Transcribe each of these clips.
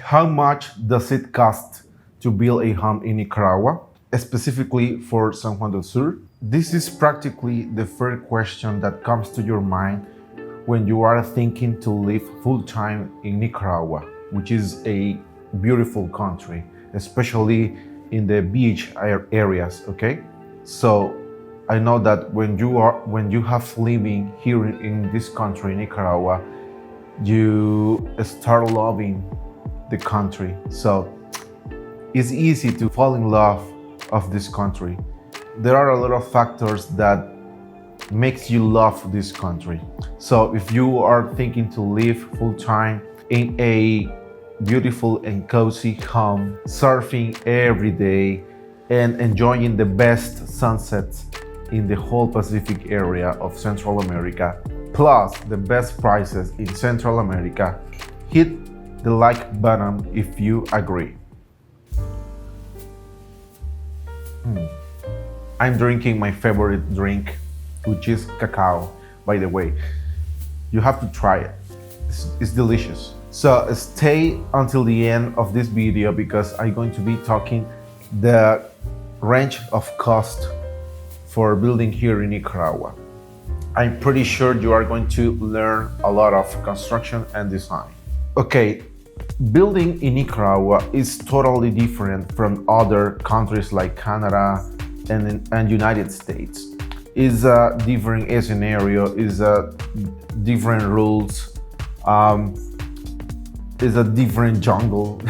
How much does it cost to build a home in Nicaragua, specifically for San Juan del Sur? This is practically the first question that comes to your mind when you are thinking to live full-time in Nicaragua, which is a beautiful country, especially in the beach areas, okay? So I know that when you have living here in this country, Nicaragua, you start loving the country. So it's easy to fall in love of this country. There are a lot of factors that makes you love this country. So if you are thinking to live full-time in a beautiful and cozy home, surfing every day and enjoying the best sunsets in the whole Pacific area of Central America, plus the best prices in Central America, hit the like button if you agree. I'm drinking my favorite drink, which is cacao, by the way. You have to try it. It's delicious. So stay until the end of this video because I'm going to be talking the range of cost for building here in Nicaragua. I'm pretty sure you are going to learn a lot of construction and design. Okay, building in Nicaragua is totally different from other countries like Canada and United States. Is a different scenario, is a different rules, is a different jungle.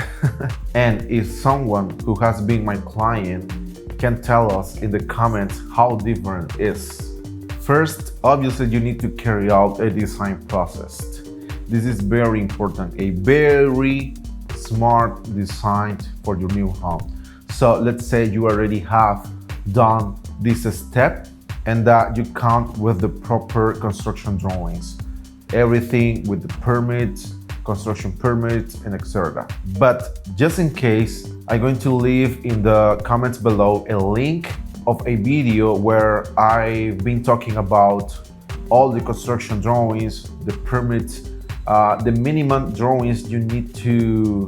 And if someone who has been my client can tell us in the comments how different it is. First, obviously you need to carry out a design process. This is very important, a very smart design for your new home. So let's say you already have done this step and that you count with the proper construction drawings, everything with the permits, construction permits, and etc. But just in case, I'm going to leave in the comments below a link of a video where I've been talking about all the construction drawings, the permits, the minimum drawings you need to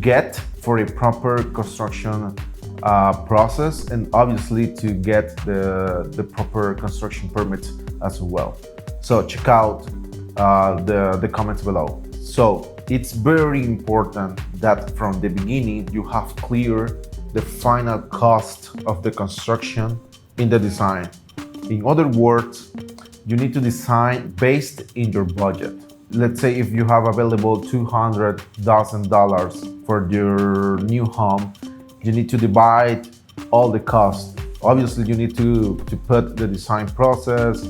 get for a proper construction process, and obviously to get the proper construction permits as well. So check out the comments below. So it's very important that from the beginning you have clear the final cost of the construction in the design. In other words, you need to design based in your budget. Let's say if you have available $200,000 for your new home, you need to divide all the costs. Obviously, you need to put the design process,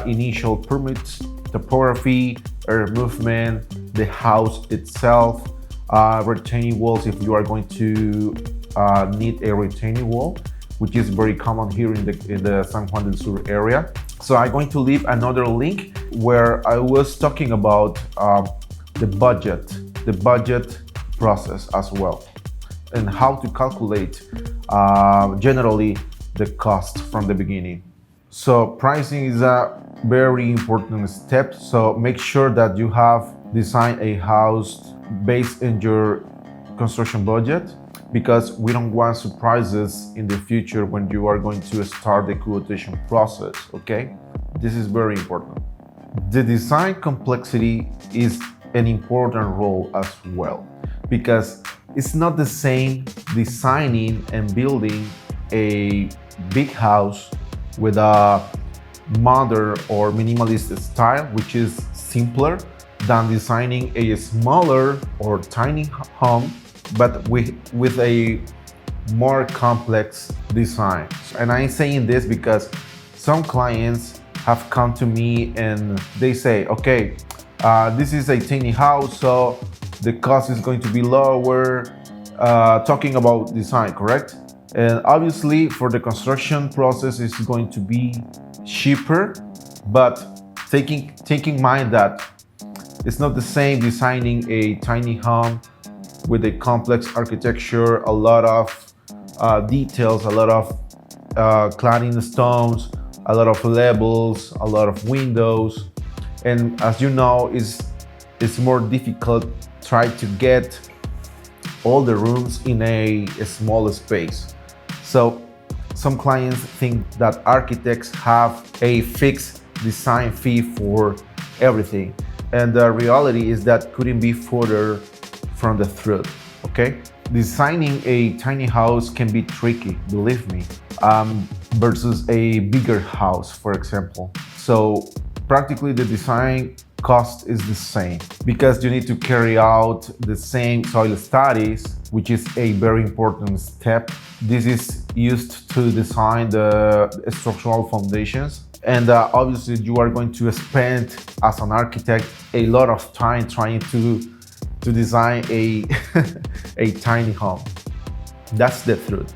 initial permits, topography, air movement, the house itself, retaining walls if you are going to need a retaining wall, which is very common here in the San Juan del Sur area. So I'm going to leave another link where I was talking about the budget process as well, and how to calculate generally the cost from the beginning. So pricing is a very important step. So make sure that you have designed a house based in your construction budget, because we don't want surprises in the future when you are going to start the quotation process, okay? This is very important. The design complexity is an important role as well, because it's not the same designing and building a big house with a modern or minimalist style, which is simpler, than designing a smaller or tiny home, but with a more complex design. And I'm saying this because some clients have come to me and they say, okay, this is a tiny house, so the cost is going to be lower, talking about design, correct? And obviously for the construction process is going to be cheaper, but taking in mind that it's not the same designing a tiny home with a complex architecture, a lot of details, a lot of cladding stones, a lot of levels, a lot of windows. And as you know, it's more difficult try to get all the rooms in a small space. So some clients think that architects have a fixed design fee for everything, and the reality is that couldn't be further from the truth. Okay, designing a tiny house can be tricky, believe me, versus a bigger house, for example. So practically the design cost is the same because you need to carry out the same soil studies, which is a very important step. This is used to design the structural foundations, and obviously you are going to spend as an architect a lot of time trying to design a a tiny home. That's the truth.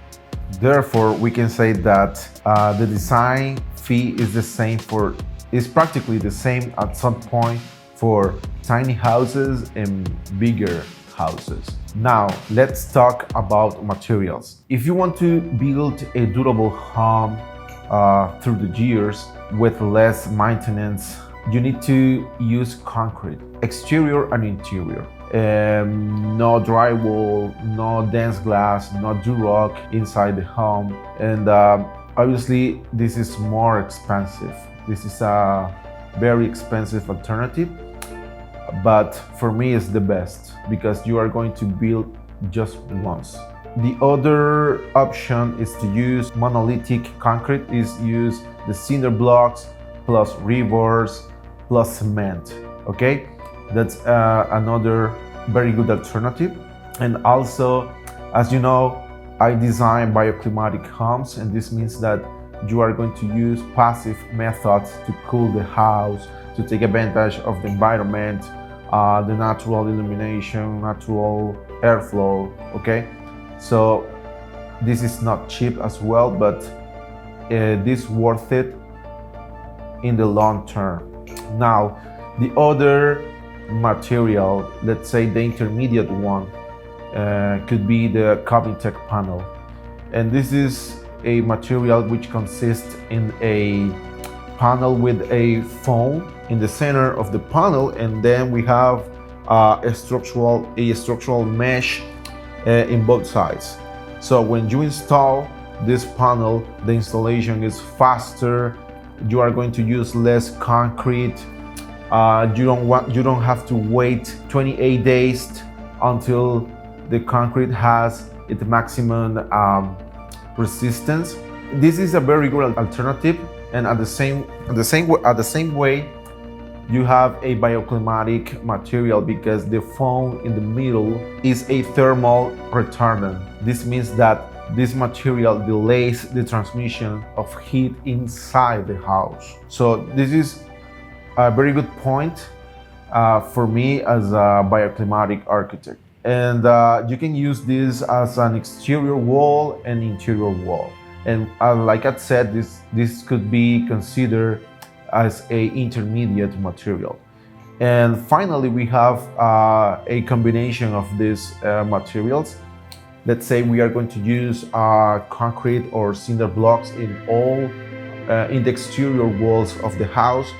Therefore, we can say that the design fee is practically the same at some point for tiny houses and bigger houses. Now, let's talk about materials. If you want to build a durable home through the years with less maintenance, you need to use concrete, exterior and interior. No drywall, no dense glass, no durock inside the home. And obviously, this is more expensive. This is a very expensive alternative, but for me it's the best because you are going to build just once. The other option is to use monolithic concrete, is use the cinder blocks plus rivers plus cement. Okay, that's another very good alternative. And also, as you know, I design bioclimatic homes, and this means that you are going to use passive methods to cool the house, to take advantage of the environment, the natural illumination, natural airflow. Okay, so this is not cheap as well, but this is worth it in the long term. Now, the other material, let's say the intermediate one, could be the Covington panel, and this is a material which consists in a panel with a foam in the center of the panel, and then we have a structural mesh in both sides. So when you install this panel, the installation is faster. You are going to use less concrete. You don't have to wait 28 days until the concrete has its maximum resistance. This is a very good alternative, and at the same way, you have a bioclimatic material because the foam in the middle is a thermal retardant. This means that this material delays the transmission of heat inside the house. So this is a very good point for me as a bioclimatic architect. And you can use this as an exterior wall and interior wall. And like I said, this could be considered as a intermediate material. And finally, we have a combination of these materials. Let's say we are going to use concrete or cinder blocks in the exterior walls of the house.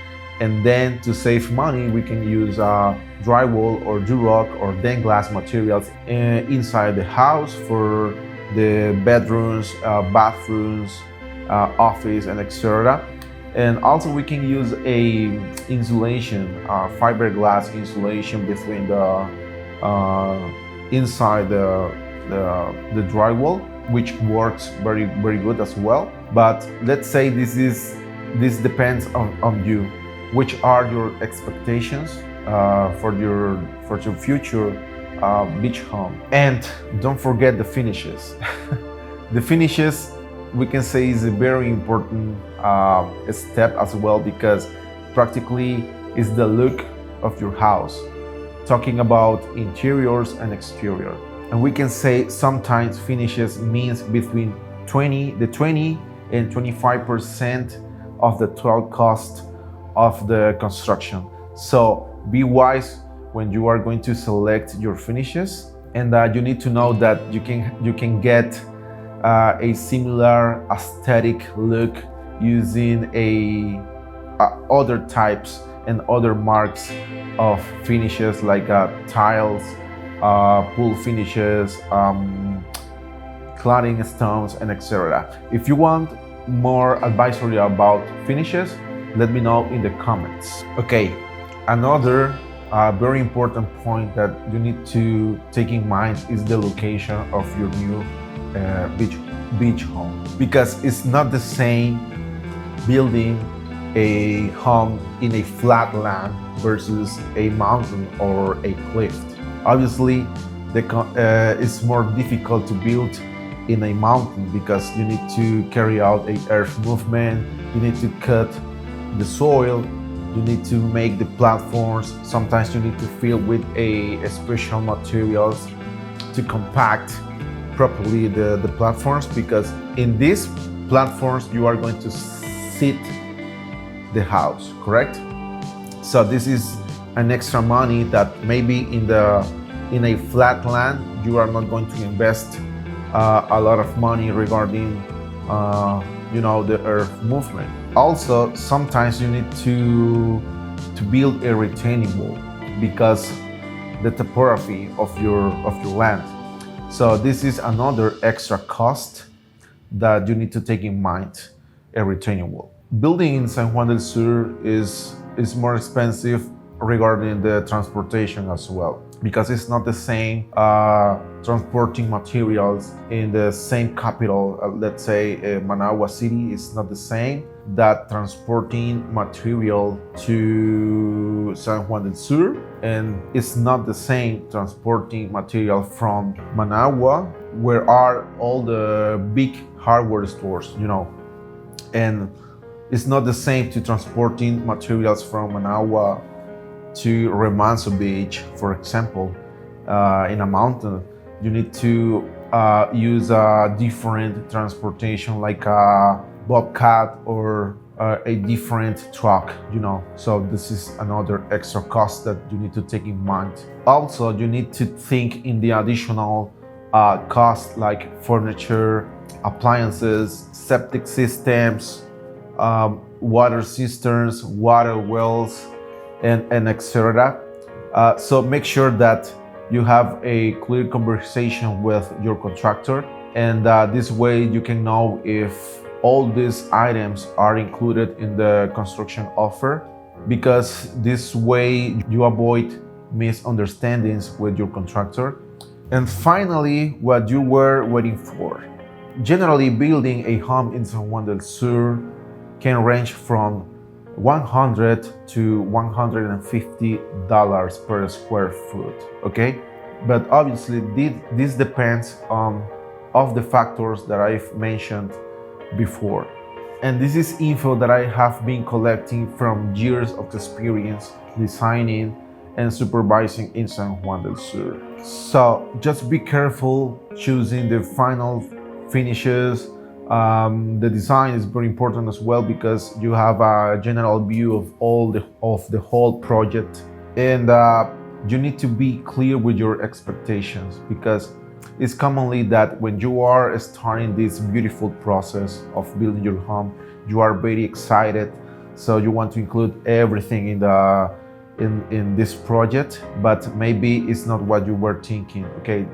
And then to save money, we can use drywall or durock or then glass materials inside the house for the bedrooms, bathrooms, office, and etc. And also we can use a insulation, fiberglass insulation between the inside the drywall, which works very good as well. But let's say this depends on you. Which are your expectations for your future beach home? And don't forget the finishes. The finishes, we can say, is a very important step as well, because practically is the look of your house. Talking about interiors and exterior, and we can say sometimes finishes means between 20 and 25% of the total cost of the construction. So be wise when you are going to select your finishes, and you need to know that you can get a similar aesthetic look using other types and other marks of finishes like tiles, pool finishes, cladding stones, and etc. If you want more advisory about finishes, let me know in the comments. Okay, another very important point that you need to take in mind is the location of your new beach home, because it's not the same building a home in a flat land versus a mountain or a cliff. Obviously, it's more difficult to build in a mountain because you need to carry out a earth movement, you need to cut the soil, you need to make the platforms. Sometimes you need to fill with a special materials to compact properly the platforms, because in these platforms you are going to sit the house, correct? So this is an extra money that maybe in a flat land you are not going to invest a lot of money regarding the earth movement. Also, sometimes you need to build a retaining wall because the topography of your land. So this is another extra cost that you need to take in mind, a retaining wall. Building in San Juan del Sur is more expensive regarding the transportation as well, because it's not the same transporting materials in the same capital. Let's say Managua City is not the same that transporting material to San Juan del Sur, and it's not the same transporting material from Managua, where are all the big hardware stores, and it's not the same to transporting materials from Managua to Remanso Beach, for example. In a mountain, you need to use a different transportation, like a bobcat or a different truck, So this is another extra cost that you need to take in mind. Also, you need to think in the additional costs like furniture, appliances, septic systems, water cisterns, water wells, and etc. So make sure that you have a clear conversation with your contractor, and this way you can know if all these items are included in the construction offer, because this way you avoid misunderstandings with your contractor. And finally, what you were waiting for. Generally, building a home in San Juan del Sur can range from $100 to $150 per square foot, okay? But obviously this depends on the factors that I've mentioned before. And this is info that I have been collecting from years of experience designing and supervising in San Juan del Sur. So just be careful choosing the final finishes. The design is very important as well, because you have a general view of the whole project, and you need to be clear with your expectations, because it's commonly that when you are starting this beautiful process of building your home, you are very excited, so you want to include everything in this project, but maybe it's not what you were thinking. Okay,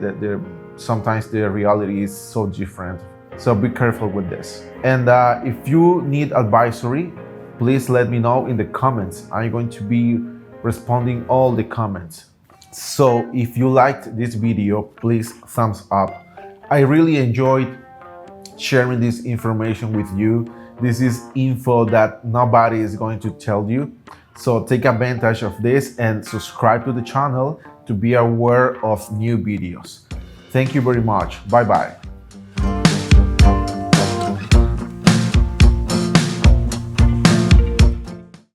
sometimes the reality is so different. So be careful with this. And if you need advisory, please let me know in the comments. I'm going to be responding all the comments. So if you liked this video, please thumbs up. I really enjoyed sharing this information with you. This is info that nobody is going to tell you. So take advantage of this and subscribe to the channel to be aware of new videos. Thank you very much. Bye bye.